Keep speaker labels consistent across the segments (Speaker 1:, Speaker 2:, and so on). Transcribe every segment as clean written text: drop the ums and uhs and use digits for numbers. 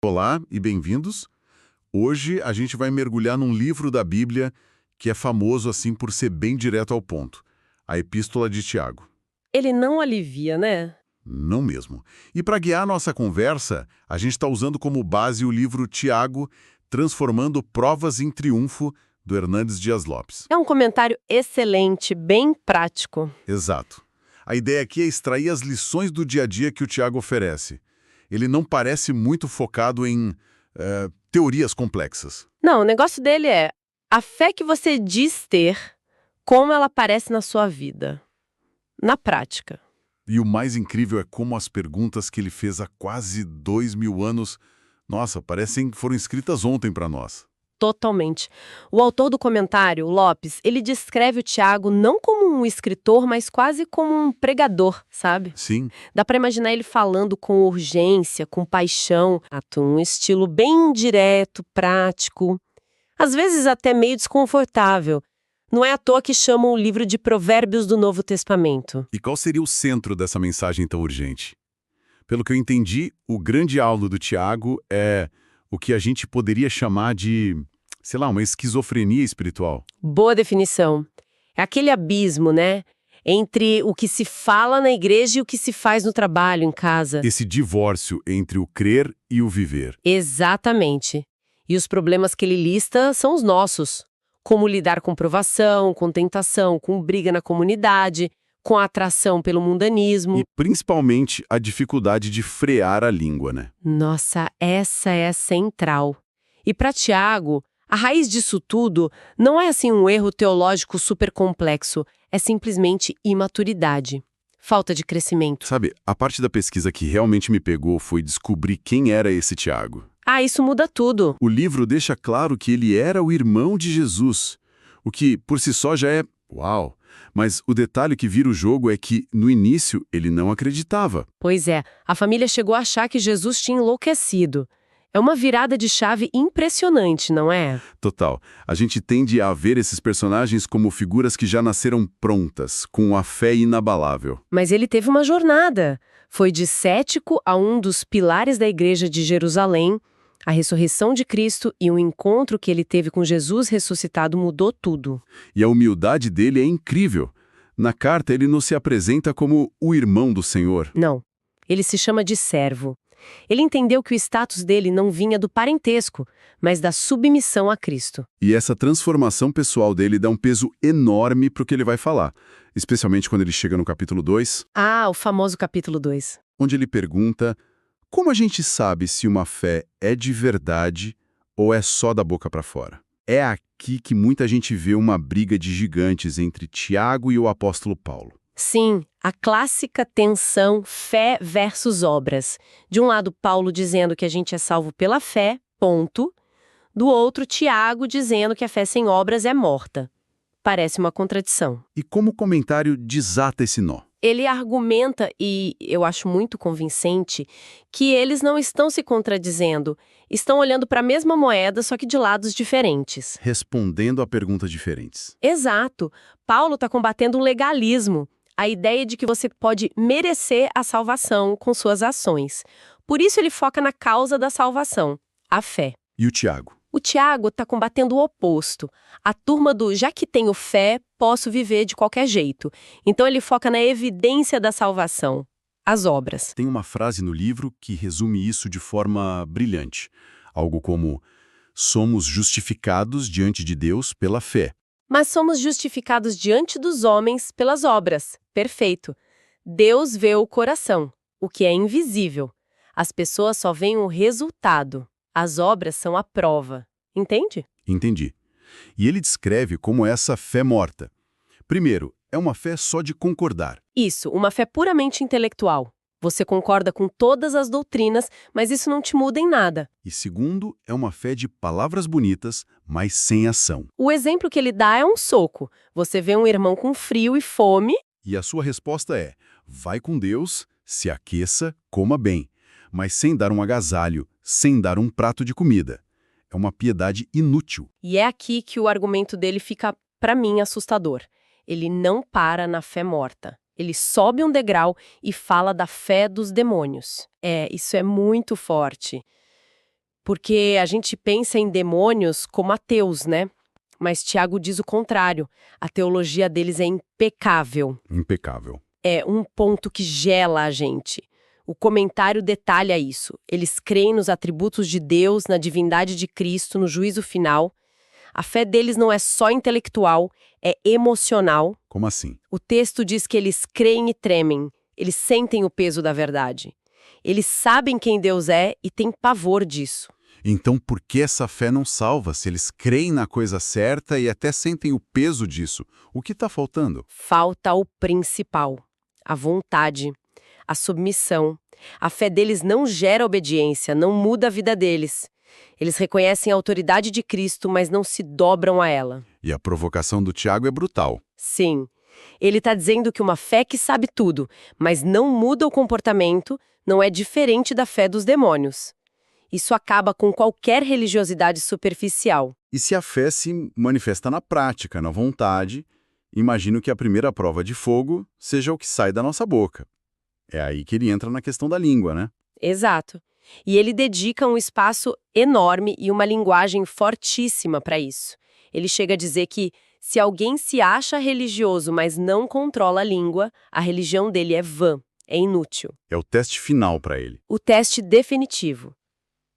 Speaker 1: Olá e bem-vindos. Hoje a gente vai mergulhar num livro da Bíblia que é famoso assim por ser bem direto ao ponto, a Epístola de Tiago.
Speaker 2: Ele não alivia, né?
Speaker 1: Não mesmo. E para guiar nossa conversa, a gente está usando como base o livro Tiago, Transformando Provas em Triunfo, do Hernandes Dias Lopes.
Speaker 2: É um comentário excelente, bem prático.
Speaker 1: Exato. A ideia aqui é extrair as lições do dia a dia que o Tiago oferece. Ele não parece muito focado em teorias complexas.
Speaker 2: Não, o negócio dele é a fé que você diz ter, como ela aparece na sua vida, na prática.
Speaker 1: E o mais incrível é como as perguntas que ele fez há quase 2000 anos, nossa, parecem que foram escritas ontem para nós.
Speaker 2: Totalmente. O autor do comentário, Lopes, ele descreve o Tiago não como um escritor, mas quase como um pregador, sabe?
Speaker 1: Sim,
Speaker 2: Dá pra imaginar ele falando com urgência, com paixão, um estilo bem direto, prático, às vezes até meio desconfortável. Não é à toa que chamam o livro de Provérbios do Novo Testamento.
Speaker 1: e qual seria o centro dessa mensagem tão urgente? Pelo que eu entendi, o grande alvo do Tiago é o que a gente poderia chamar de, sei lá, uma esquizofrenia espiritual.
Speaker 2: Boa definição. É aquele abismo, né? Entre o que se fala na igreja e o que se faz no trabalho, em casa.
Speaker 1: Esse divórcio entre o crer e o viver.
Speaker 2: Exatamente. E os problemas que ele lista são os nossos. Como lidar com provação, com tentação, com briga na comunidade, com a atração pelo mundanismo.
Speaker 1: E principalmente a dificuldade de frear a língua, né?
Speaker 2: Nossa, essa é central. E para Tiago, a raiz disso tudo não é assim um erro teológico super complexo, é simplesmente imaturidade, falta de crescimento.
Speaker 1: Sabe, a parte da pesquisa que realmente me pegou foi descobrir quem era esse Tiago.
Speaker 2: Ah, isso muda tudo.
Speaker 1: O livro deixa claro que ele era o irmão de Jesus, o que por si só já é uau. Mas o detalhe que vira o jogo é que, no início, ele não acreditava.
Speaker 2: Pois é, a família chegou a achar que Jesus tinha enlouquecido. É uma virada de chave impressionante, não é?
Speaker 1: Total. A gente tende a ver esses personagens como figuras que já nasceram prontas, com a fé inabalável.
Speaker 2: Mas ele teve uma jornada. Foi de cético a um dos pilares da igreja de Jerusalém. A ressurreição de Cristo e o encontro que ele teve com Jesus ressuscitado mudou tudo.
Speaker 1: E a humildade dele é incrível. Na carta, ele não se apresenta como o irmão do Senhor.
Speaker 2: Não, ele se chama de servo. Ele entendeu que o status dele não vinha do parentesco, mas da submissão a Cristo.
Speaker 1: E essa transformação pessoal dele dá um peso enorme para o que ele vai falar, especialmente quando ele chega no capítulo 2,
Speaker 2: Ah, o famoso capítulo 2.
Speaker 1: onde ele pergunta como a gente sabe se uma fé é de verdade ou é só da boca para fora. É aqui que muita gente vê uma briga de gigantes entre Tiago e o apóstolo Paulo.
Speaker 2: Sim, a clássica tensão fé versus obras. De um lado, Paulo dizendo que a gente é salvo pela fé, ponto. Do outro, Tiago dizendo que a fé sem obras é morta. Parece uma contradição.
Speaker 1: E como o comentário desata esse nó?
Speaker 2: Ele argumenta, e eu acho muito convincente, que eles não estão se contradizendo, estão olhando para a mesma moeda, só que de lados diferentes.
Speaker 1: Respondendo a perguntas diferentes.
Speaker 2: Exato. Paulo está combatendo um legalismo, a ideia de que você pode merecer a salvação com suas ações. Por isso ele foca na causa da salvação, a fé.
Speaker 1: E o Tiago?
Speaker 2: O Tiago está combatendo o oposto. A turma do já que tenho fé, posso viver de qualquer jeito. Então ele foca na evidência da salvação, as obras.
Speaker 1: Tem uma frase no livro que resume isso de forma brilhante. Algo como, somos justificados diante de Deus pela fé.
Speaker 2: Mas somos justificados diante dos homens pelas obras. Perfeito. Deus vê o coração, o que é invisível. As pessoas só veem o resultado. As obras são a prova. Entende?
Speaker 1: Entendi. E ele descreve como essa fé morta. Primeiro, é uma fé só de concordar.
Speaker 2: Isso, uma fé puramente intelectual. Você concorda com todas as doutrinas, mas isso não te muda em nada.
Speaker 1: E segundo, é uma fé de palavras bonitas, mas sem ação.
Speaker 2: O exemplo que ele dá é um soco. Você vê um irmão com frio e fome.
Speaker 1: E a sua resposta é, vai com Deus, se aqueça, coma bem, mas sem dar um agasalho, sem dar um prato de comida. É uma piedade inútil.
Speaker 2: E é aqui que o argumento dele fica, para mim, assustador. Ele não para na fé morta. Ele sobe um degrau e fala da fé dos demônios. Isso é muito forte. Porque a gente pensa em demônios como ateus, né? Mas Tiago diz o contrário. A teologia deles é impecável.
Speaker 1: Impecável.
Speaker 2: É um ponto que gela a gente. O comentário detalha isso. Eles creem nos atributos de Deus, na divindade de Cristo, no juízo final. A fé deles não é só intelectual, é emocional.
Speaker 1: Como assim?
Speaker 2: O texto diz que eles creem e tremem. Eles sentem o peso da verdade. Eles sabem quem Deus é e têm pavor disso.
Speaker 1: Então por que essa fé não salva se eles creem na coisa certa e até sentem o peso disso? O que está faltando?
Speaker 2: Falta o principal: a vontade, a submissão. A fé deles não gera obediência, não muda a vida deles. Eles reconhecem a autoridade de Cristo, mas não se dobram a ela.
Speaker 1: E a provocação do Tiago é brutal.
Speaker 2: Sim, ele está dizendo que uma fé que sabe tudo, mas não muda o comportamento, não é diferente da fé dos demônios. Isso acaba com qualquer religiosidade superficial.
Speaker 1: E se a fé se manifesta na prática, na vontade, imagino que a primeira prova de fogo seja o que sai da nossa boca. É aí que ele entra na questão da língua, né?
Speaker 2: Exato. E ele dedica um espaço enorme e uma linguagem fortíssima para isso. Ele chega a dizer que se alguém se acha religioso, mas não controla a língua, a religião dele é vã, é inútil.
Speaker 1: É o teste final para ele.
Speaker 2: O teste definitivo.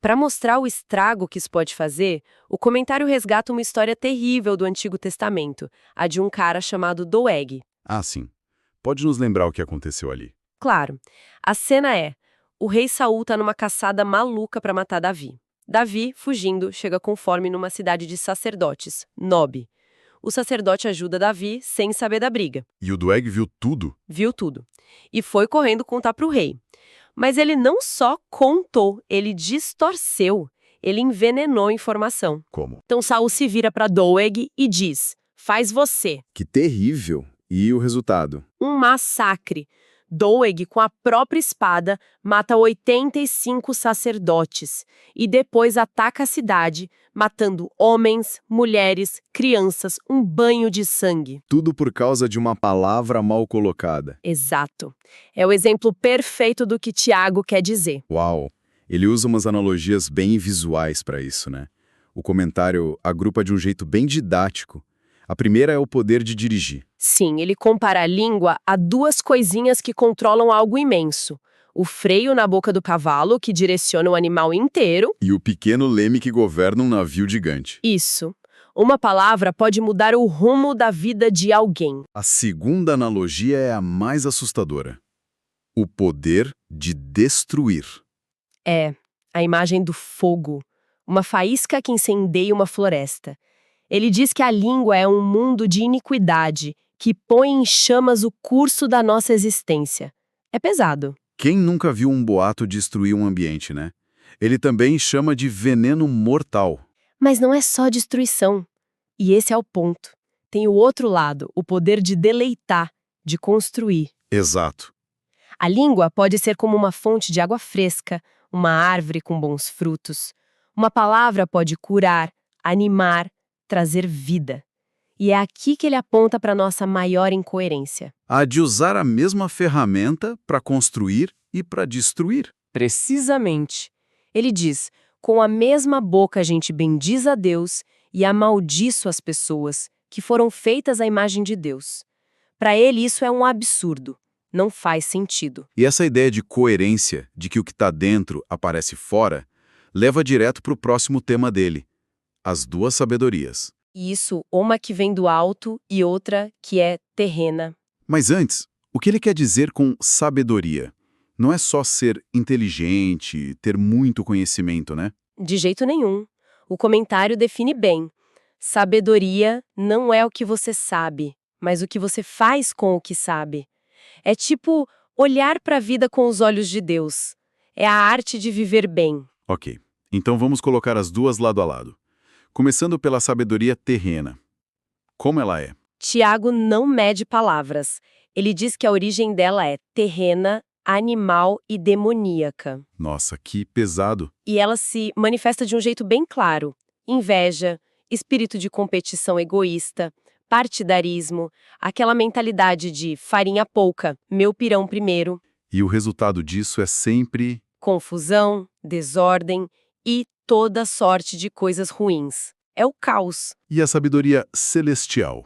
Speaker 2: Para mostrar o estrago que isso pode fazer, o comentário resgata uma história terrível do Antigo Testamento, a de um cara chamado Doeg.
Speaker 1: Ah, sim. Pode nos lembrar o que aconteceu ali.
Speaker 2: Claro, a cena é: o rei Saul está numa caçada maluca para matar Davi. Davi, fugindo, chega com fome numa cidade de sacerdotes, Nob. O sacerdote ajuda Davi sem saber da briga.
Speaker 1: E o Doeg viu tudo?
Speaker 2: Viu tudo. E foi correndo contar para o rei. Mas ele não só contou, ele distorceu. Ele envenenou a informação.
Speaker 1: Como?
Speaker 2: Então Saul se vira para Doeg e diz: faz você.
Speaker 1: Que terrível. E o resultado?
Speaker 2: Um massacre. Doeg, com a própria espada, mata 85 sacerdotes e depois ataca a cidade, matando homens, mulheres, crianças, um banho de sangue.
Speaker 1: Tudo por causa de uma palavra mal colocada.
Speaker 2: Exato. É o exemplo perfeito do que Tiago quer dizer.
Speaker 1: Uau! Ele usa umas analogias bem visuais para isso, né? O comentário agrupa de um jeito bem didático. A primeira é o poder de dirigir.
Speaker 2: Sim, ele compara a língua a duas coisinhas que controlam algo imenso. O freio na boca do cavalo, que direciona o animal inteiro.
Speaker 1: E o pequeno leme que governa um navio gigante.
Speaker 2: Isso. Uma palavra pode mudar o rumo da vida de alguém.
Speaker 1: A segunda analogia é a mais assustadora. O poder de destruir.
Speaker 2: É, a imagem do fogo. Uma faísca que incendeia uma floresta. Ele diz que a língua é um mundo de iniquidade, que põe em chamas o curso da nossa existência. É pesado.
Speaker 1: Quem nunca viu um boato destruir um ambiente, né? Ele também chama de veneno mortal.
Speaker 2: Mas não é só destruição. E esse é o ponto. Tem o outro lado, o poder de deleitar, de construir.
Speaker 1: Exato.
Speaker 2: A língua pode ser como uma fonte de água fresca, uma árvore com bons frutos. Uma palavra pode curar, animar, trazer vida. E é aqui que ele aponta para nossa maior incoerência.
Speaker 1: A de usar a mesma ferramenta para construir e para destruir.
Speaker 2: Precisamente. Ele diz: com a mesma boca a gente bendiz a Deus e amaldiçoa as pessoas que foram feitas à imagem de Deus. Para ele isso é um absurdo. Não faz sentido.
Speaker 1: E essa ideia de coerência, de que o que está dentro aparece fora, leva direto para o próximo tema dele. As duas sabedorias.
Speaker 2: Isso, uma que vem do alto e outra que é terrena.
Speaker 1: Mas antes, o que ele quer dizer com sabedoria? Não é só ser inteligente, ter muito conhecimento, né?
Speaker 2: De jeito nenhum. O comentário define bem. Sabedoria não é o que você sabe, mas o que você faz com o que sabe. É tipo olhar para a vida com os olhos de Deus. É a arte de viver bem.
Speaker 1: Ok, então vamos colocar as duas lado a lado. Começando pela sabedoria terrena. Como ela é?
Speaker 2: Tiago não mede palavras. Ele diz que a origem dela é terrena, animal e demoníaca.
Speaker 1: Nossa, que pesado.
Speaker 2: E ela se manifesta de um jeito bem claro. Inveja, espírito de competição egoísta, partidarismo, aquela mentalidade de farinha pouca, meu pirão primeiro.
Speaker 1: E o resultado disso é sempre...
Speaker 2: Confusão, desordem, e toda sorte de coisas ruins. É o caos.
Speaker 1: E a sabedoria celestial,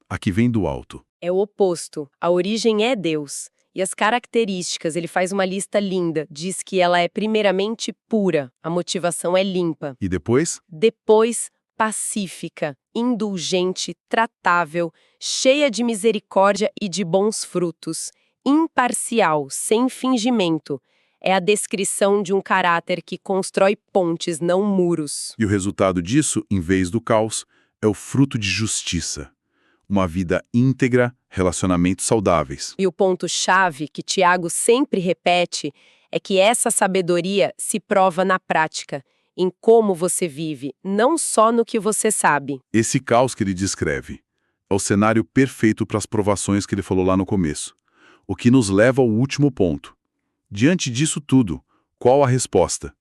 Speaker 1: a que vem do alto.
Speaker 2: É o oposto. A origem é Deus. E as características, ele faz uma lista linda. Diz que ela é primeiramente pura, a motivação é limpa.
Speaker 1: E depois?
Speaker 2: Depois, pacífica, indulgente, tratável, cheia de misericórdia e de bons frutos. Imparcial, sem fingimento. É a descrição de um caráter que constrói pontes, não muros.
Speaker 1: E o resultado disso, em vez do caos, é o fruto de justiça. Uma vida íntegra, relacionamentos saudáveis.
Speaker 2: E o ponto-chave que Tiago sempre repete é que essa sabedoria se prova na prática, em como você vive, não só no que você sabe.
Speaker 1: Esse caos que ele descreve é o cenário perfeito para as provações que ele falou lá no começo. O que nos leva ao último ponto. Diante disso tudo, qual a resposta?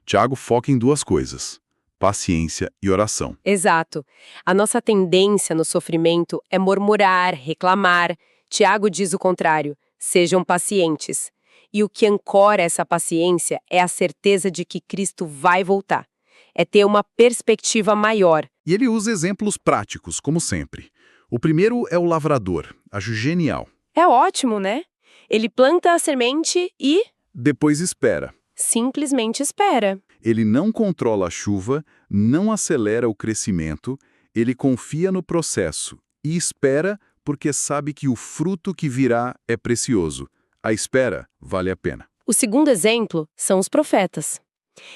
Speaker 1: Tiago foca em duas coisas: paciência e oração.
Speaker 2: Exato. A nossa tendência no sofrimento é murmurar, reclamar. Tiago diz o contrário: sejam pacientes. E o que ancora essa paciência é a certeza de que Cristo vai voltar. É ter uma perspectiva maior.
Speaker 1: E ele usa exemplos práticos, como sempre. O primeiro é o lavrador, acho genial.
Speaker 2: É ótimo, né? Ele planta a semente e
Speaker 1: Depois espera.
Speaker 2: simplesmente espera.
Speaker 1: Ele não controla a chuva, não acelera o crescimento, ele confia no processo e espera porque sabe que o fruto que virá é precioso. A espera vale a pena.
Speaker 2: O segundo exemplo são os profetas.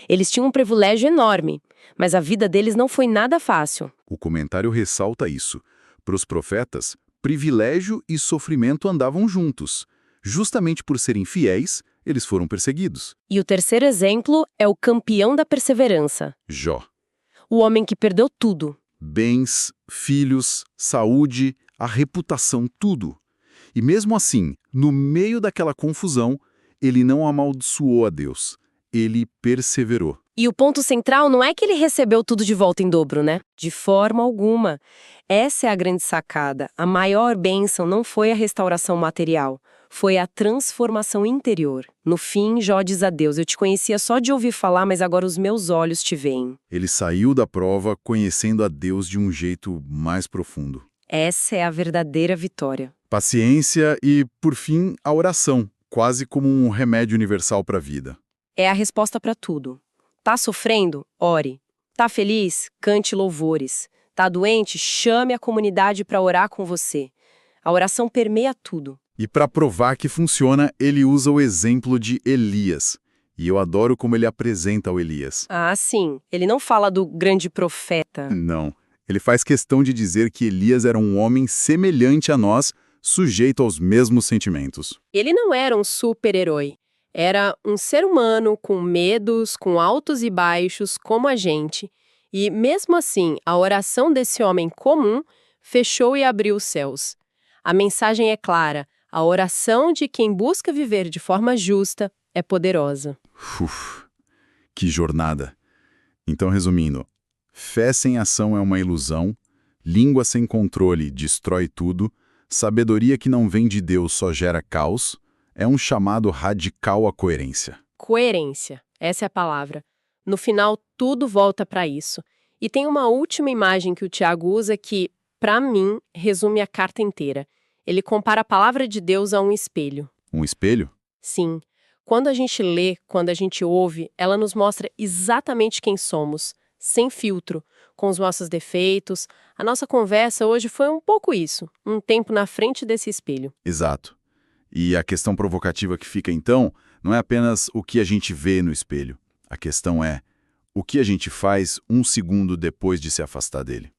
Speaker 2: Eles tinham um privilégio enorme, mas a vida deles não foi nada fácil.
Speaker 1: O comentário ressalta isso. Para os profetas, privilégio e sofrimento andavam juntos. Justamente por serem fiéis, eles foram perseguidos.
Speaker 2: E o terceiro exemplo é o campeão da perseverança.
Speaker 1: Jó.
Speaker 2: O homem que perdeu tudo.
Speaker 1: Bens, filhos, saúde, a reputação, tudo. E mesmo assim, no meio daquela confusão, ele não amaldiçoou a Deus. Ele perseverou.
Speaker 2: E o ponto central não é que ele recebeu tudo de volta em dobro, né? De forma alguma. Essa é a grande sacada. A maior bênção não foi a restauração material, foi a transformação interior. No fim, Jó diz a Deus: eu te conhecia só de ouvir falar, mas agora os meus olhos te veem.
Speaker 1: Ele saiu da prova conhecendo a Deus de um jeito mais profundo.
Speaker 2: Essa é a verdadeira vitória.
Speaker 1: Paciência e, por fim, a oração, quase como um remédio universal para a vida.
Speaker 2: É a resposta para tudo. Tá sofrendo? Ore. Tá feliz? Cante louvores. Tá doente? Chame a comunidade para orar com você. A oração permeia tudo.
Speaker 1: E para provar que funciona, ele usa o exemplo de Elias. E eu adoro como ele apresenta o Elias.
Speaker 2: Ah, sim. Ele não fala do grande profeta.
Speaker 1: Não. Ele faz questão de dizer que Elias era um homem semelhante a nós, sujeito aos mesmos sentimentos.
Speaker 2: Ele não era um super-herói. Era um ser humano com medos, com altos e baixos, como a gente. E, mesmo assim, a oração desse homem comum fechou e abriu os céus. A mensagem é clara: a oração de quem busca viver de forma justa é poderosa.
Speaker 1: Uf, que jornada. Então, resumindo, fé sem ação é uma ilusão, língua sem controle destrói tudo, sabedoria que não vem de Deus só gera caos, é um chamado radical à coerência.
Speaker 2: Coerência, essa é a palavra. No final, tudo volta para isso. E tem uma última imagem que o Tiago usa que, para mim, resume a carta inteira. Ele compara a palavra de Deus a um espelho.
Speaker 1: Um espelho?
Speaker 2: Sim. Quando a gente lê, quando a gente ouve, ela nos mostra exatamente quem somos, sem filtro, com os nossos defeitos. A nossa conversa hoje foi um pouco isso, um tempo na frente desse espelho.
Speaker 1: Exato. E a questão provocativa que fica então, não é apenas o que a gente vê no espelho. A questão é o que a gente faz um segundo depois de se afastar dele.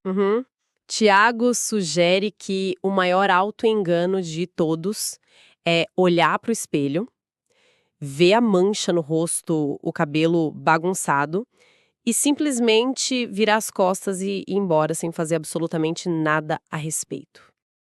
Speaker 2: Tiago sugere que o maior autoengano de todos é olhar para o espelho, ver a mancha no rosto, o cabelo bagunçado e simplesmente virar as costas e ir embora sem fazer absolutamente nada a respeito.